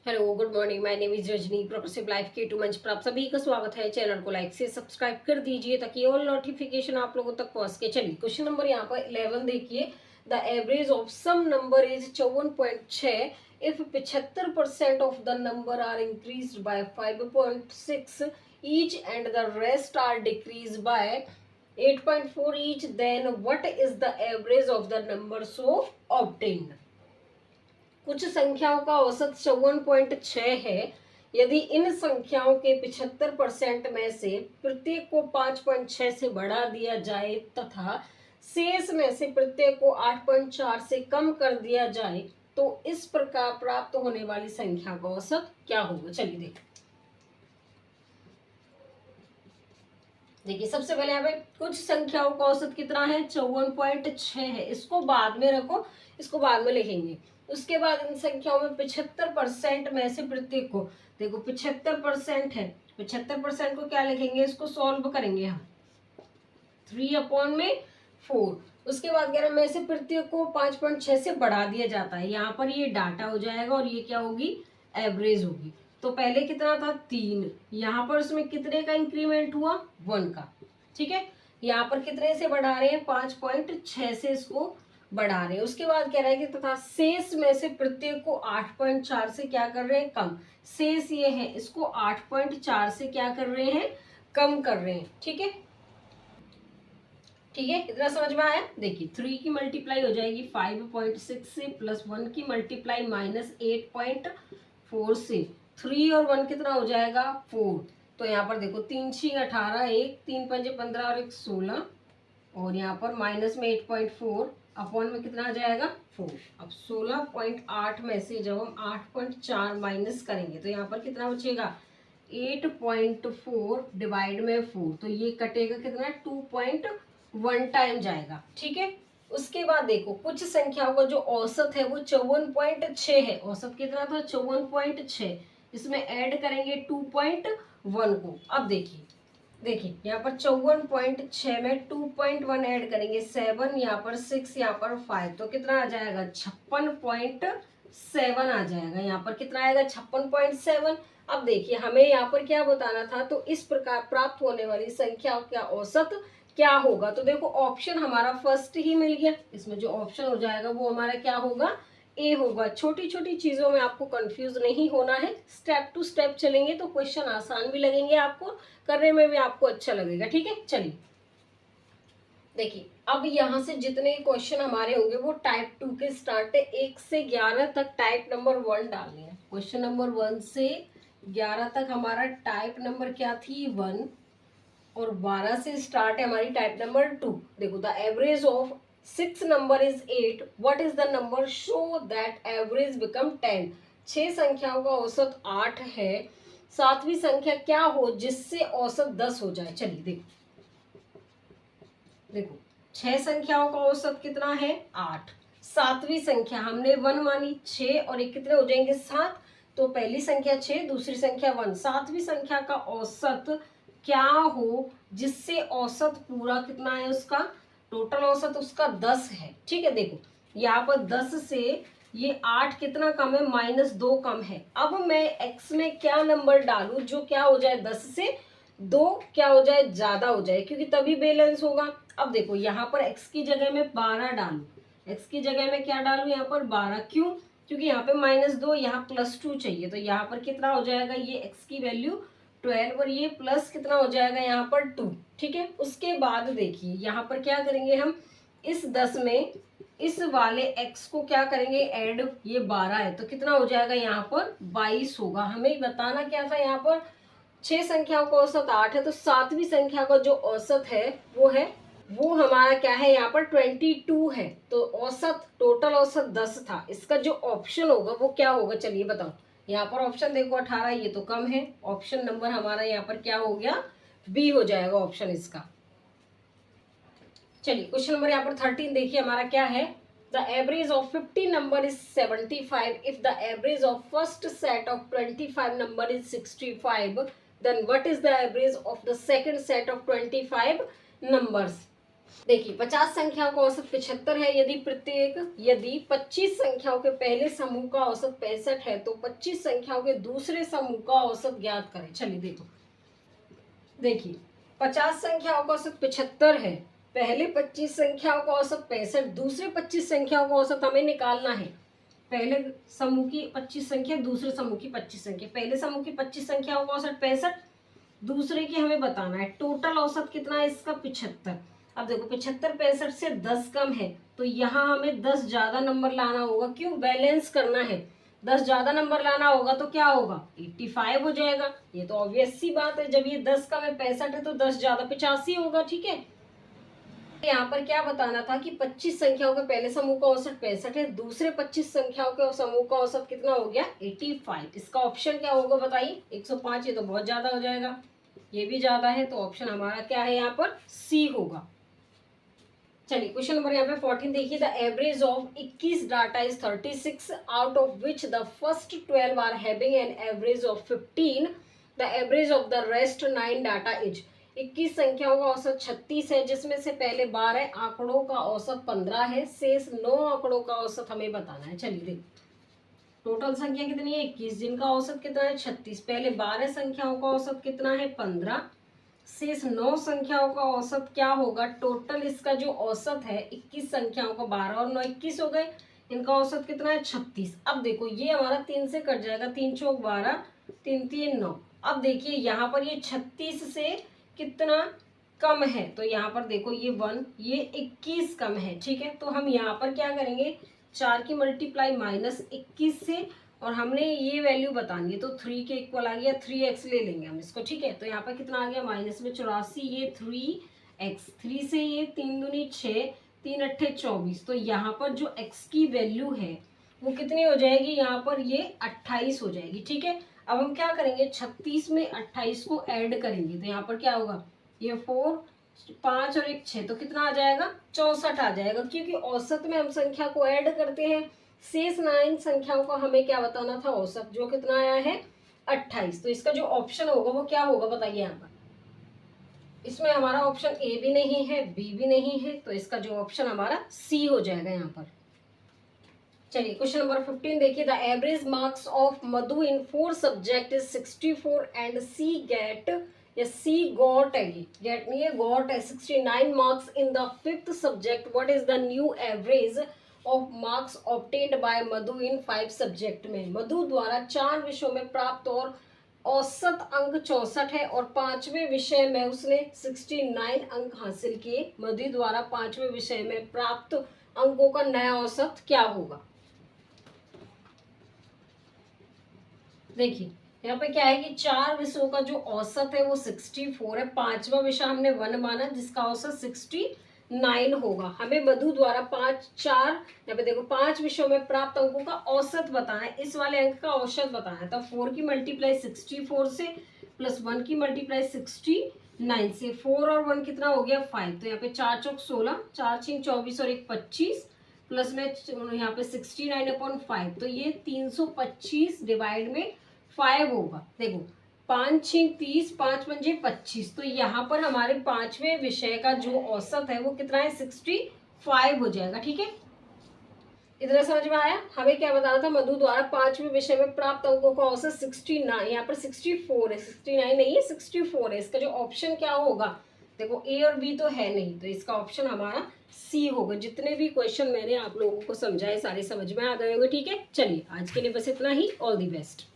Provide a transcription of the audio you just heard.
Hello good morning, my name is Rajni. Progressive life के to मंच पर आप सभी का स्वागत है। चैनल को लाइक से सब्सक्राइब कर दीजिए ताकि ऑल नोटिफिकेशन आप लोगों तक पहुंच के। चलिए क्वेश्चन नंबर यहाँ पर 11 देखिए। The average of some number is 54.6 इफ 75% of the number are increase by 5.6 each and the rest are decrease by 8.4 each, then what is the average of the number so obtained. कुछ संख्याओं का औसत 54.6 है। यदि इन संख्याओं के 75% में से प्रत्येक को 5.6 से बढ़ा दिया जाए तथा शेष में से प्रत्येक को 8.4 से कम कर दिया जाए तो इस प्रकार प्राप्त होने वाली संख्या का औसत क्या होगा। चलिए देखिए सबसे पहले यहाँ पे कुछ संख्याओं का औसत कितना है, 54.6 है। इसको बाद में रखो, इसको बाद में लिखेंगे। उसके बाद इन संख्याओं में 75% में से प्रत्येक को, देखो 75% है, 75% को क्या लिखेंगे, इसको सॉल्व करेंगे हम 3/4। उसके बाद कह रहे में से प्रत्येक को 5.6 से बढ़ा दिया जाता है। यहाँ पर ये डाटा हो जाएगा और ये क्या होगी, एवरेज होगी। तो पहले कितना था 3, यहाँ पर उसमें कितने का इंक्रीमेंट हुआ 1 का। ठीक है, यहाँ पर कितने से बढ़ा रहे हैं, 5.6 से इसको बढ़ा रहे हैं। उसके बाद कह रहा है कि तथा शेष में से प्रत्येक को 8.4 से क्या कर रहे हैं, कम। शेष ये है, इसको 8.4 से क्या कर रहे हैं, कम कर रहे हैं। ठीक है, ठीक है, इतना समझ में आया। देखिए 3 की मल्टीप्लाई हो जाएगी 5.6 से, प्लस 1 की मल्टीप्लाई -8.4 से। 3 और 1 कितना हो जाएगा 4। तो यहाँ पर देखो 3 6 18, 1 3 5 15 और 1 16, और यहाँ पर माइनस में 8.4 अपॉन में कितना आ जाएगा 4। अब 16.8 में से जब हम 8.4 माइनस करेंगे तो यहाँ पर कितना बचेगा 8.4 डिवाइड में 4, तो ये कटेगा कितना 2.1 टाइम जाएगा। ठीक है, उसके बाद देखो कुछ संख्याओं का जो औसत है वो 54.6 है। औसत कितना था 54.6, इसमें ऐड करेंगे 2.1 को। अब देखिए देखिए यहाँ पर 54.6 में 2.1 ऐड करेंगे 7, यहाँ पर 6, यहाँ पर 5, तो कितना आ जाएगा 56.7 आ जाएगा। यहाँ पर कितना आएगा 56.7। अब देखिए हमें यहाँ पर क्या बताना था, तो इस प्रकार प्राप्त होने वाली संख्या का औसत क्या होगा। तो देखो ऑप्शन हमारा फर्स्ट ही मिल गया, इसमें जो ऑप्शन हो जाएगा वो हमारा क्या होगा, ए होगा। छोटी छोटी चीजों में आपको कंफ्यूज नहीं होना है, स्टेप टू स्टेप चलेंगे तो क्वेश्चन आसान भी लगेंगे, आपको करने में भी आपको अच्छा लगेगा। ठीक है, चलिए देखिए अब यहाँ से जितने क्वेश्चन हमारे होंगे वो टाइप 2 के स्टार्ट है। 1 से 11 तक टाइप नंबर 1 डालने हैं। क्वेश्चन नंबर 1 से 11 तक हमारा टाइप नंबर क्या थी 1, और 12 से स्टार्ट है हमारी टाइप नंबर 2। देखो the average of 6 number is 8, what is the number show that average become 10। 6 संख्याओं का औसत 8 है, सातवीं संख्या क्या हो जिससे औसत 10 हो जाए। चलिए देखो देखो 6 संख्याओं का औसत कितना है 8, सातवीं संख्या हमने 1 मानी, 6 और एक कितने हो जाएंगे 7, तो पहली संख्या 6, दूसरी संख्या 1, सातवीं संख्या का औसत क्या हो जिससे औसत पूरा कितना है, उसका टोटल औसत उसका 10 है। ठीक है, देखो यहाँ पर 10 से ये 8 कितना कम है, -2 कम है। अब मैं x में क्या नंबर डालूं जो क्या हो जाए 10 से 2 क्या हो जाए, ज्यादा हो जाए, क्योंकि तभी बैलेंस होगा। अब देखो यहाँ पर x की जगह में 12 डालू, x की जगह में क्या डालू यहाँ पर 12, क्यों, क्योंकि यहाँ पे -2, यहाँ +2 चाहिए, तो यहाँ पर कितना हो जाएगा, ये x की वैल्यू 12 और ये प्लस कितना हो जाएगा यहाँ पर 2। ठीक है, उसके बाद देखिए यहाँ पर क्या करेंगे हम, इस 10 में इस वाले x को क्या करेंगे ऐड, ये 12 है तो कितना हो जाएगा यहाँ पर 22 होगा। हमें बताना क्या था, यहाँ पर 6 संख्याओं का औसत 8 है, तो सातवीं संख्या का जो औसत है वो हमारा क्या है यहाँ पर 22 है। तो औसत टोटल औसत 10 था, इसका जो ऑप्शन होगा वो क्या होगा, चलिए बताओ। यहाँ पर ऑप्शन देखो 18, ये तो कम है, ऑप्शन नंबर हमारा यहाँ पर क्या हो गया, बी हो जाएगा ऑप्शन इसका। चलिए क्वेश्चन नंबर यहाँ पर 13 देखिए हमारा क्या है, the average of 50 number is 75 if the average of first set of 25 number is 65, then what is the average of the second set of 25 numbers। देखिए 50 संख्याओं का औसत 75 है। यदि 25 संख्याओं के पहले समूह का औसत 65 है तो 25 संख्याओं के दूसरे समूह का औसत ज्ञात करें। चलिए देखिए 50 संख्याओं का औसत 75 है, पहले 25 संख्याओं का औसत 65, दूसरे 25 संख्याओं का औसत हमें निकालना है। पहले समूह की 25 संख्या, दूसरे समूह की 25 संख्या। पहले समूह की 25 संख्याओं का औसत 65, दूसरे की हमें बताना है। टोटल औसत कितना है इसका 75। अब देखो 75 65 से 10 कम है तो यहाँ हमें 10 ज्यादा नंबर लाना होगा। क्यों? बैलेंस करना है। 10 ज्यादा नंबर लाना होगा तो क्या होगा? 85 हो जाएगा। ये तो ऑब्वियस सी बात है, जब ये 10 कम है 65 है तो 10 ज्यादा 85 होगा। ठीक है, यहाँ पर क्या बताना था कि 25 संख्याओं के पहले समूह का औसत 65 है, दूसरे 25 संख्याओं के समूह का औसत कितना हो गया? 85। इसका ऑप्शन क्या होगा बताइए? 105। ये तो बहुत ज्यादा हो जाएगा, ये भी ज्यादा है, तो ऑप्शन हमारा क्या है? यहाँ पर सी होगा। चलिए क्वेश्चन नंबर यहाँ पे 14 देखिए। The average of 21 data is 36, out of which the first 12 are having an average of 15, the average of the rest 9 data is. 21 संख्याओं का औसत 36 है, जिसमें से पहले 12 आंकड़ों का औसत 15 है, शेष 9 आंकड़ों का औसत हमें बताना है। चलिए देखिए टोटल संख्या कितनी है? 21, जिनका औसत कितना है? 36। पहले 12 संख्याओं का औसत कितना है? 15, शेष 9 संख्याओं का औसत क्या होगा? टोटल इसका जो औसत है 21 संख्याओं का, 12 और 9 21 हो गए, इनका औसत कितना है? 36। अब देखो ये हमारा 3 से कट जाएगा, 3 चौक 12, 3 3 9। अब देखिए यहाँ पर ये 36 से कितना कम है, तो यहाँ पर देखो ये 1, ये 21 कम है। ठीक है, तो हम यहाँ पर क्या करेंगे? 4 की मल्टीप्लाई -21 से, और हमने ये वैल्यू बतानी है तो 3 के इक्वल आ गया, 3x ले लेंगे हम इसको। ठीक है, तो यहाँ पर कितना आ गया? माइनस में 84, ये 3x, 3 से ये 3 दूनी 6, 3 अट्ठे 24, तो यहाँ पर जो x की वैल्यू है वो कितनी हो जाएगी? यहाँ पर ये 28 हो जाएगी। ठीक है, अब हम क्या करेंगे? 36 में 28 को ऐड करेंगे तो यहाँ पर क्या होगा? ये 4, 5 और 1 6, तो कितना आ जाएगा? 64 आ जाएगा, क्योंकि औसत में हम संख्या को ऐड करते हैं। शेष 9 संख्याओं का हमें क्या बताना था? औसत, जो कितना आया है? 28। तो इसका जो ऑप्शन होगा वो क्या होगा बताइए? यहाँ पर इसमें हमारा ऑप्शन ए भी नहीं है, बी भी नहीं है, तो इसका जो ऑप्शन हमारा सी हो जाएगा यहाँ पर। चलिए क्वेश्चन नंबर 15 देखिए। The average marks of Madhu in 4 subject is 64 and she get, या सी गॉट है, ये गेट नहीं है, गॉट है, 69 marks in the 5th subject. What is the new average of marks obtained by Madhu in 5 subject में? मधु द्वारा 4 विषयों में प्राप्त और औसत अंक 64 है, और 5वें विषय में उसने 69 अंक हासिल किए। मधु द्वारा 5वें विषय में प्राप्त अंकों का नया औसत क्या होगा? देखिए यहाँ पे क्या है कि 4 विषयों का जो औसत है वो 64 है, 5वां विषय हमने 1 माना जिसका औसत 69 होगा। हमें मधु द्वारा 4 यहाँ पे देखो 5 विषयों में प्राप्त अंकों का औसत बताना है, इस वाले अंक का औसत बताना है। तो 4 की मल्टीप्लाई 64 से प्लस 1 की मल्टीप्लाई 69 से, 4 और 1 कितना हो गया? 5। तो यहाँ पे 4 चौक 16, 4 6 24 और 1 25, प्लस में यहाँ पे 69/5, तो ये 325 डिवाइड में 5 होगा। देखो 5 6 30, 5 पंजे 25, तो यहाँ पर हमारे 5वें विषय का जो औसत है वो कितना है? 65 हो जाएगा। ठीक है, इतना समझ में आया? हमें क्या बताना था? मधु द्वारा 5वें विषय में प्राप्त अंकों का औसत 69, यहाँ पर 64 है, 69 नहीं है 64 है। इसका जो ऑप्शन क्या होगा? देखो ए और बी तो है नहीं, तो इसका ऑप्शन हमारा सी होगा। जितने भी क्वेश्चन मैंने आप लोगों को समझाए सारे समझ में आ गए होंगे। ठीक है, चलिए आज के लिए बस इतना ही। All the best.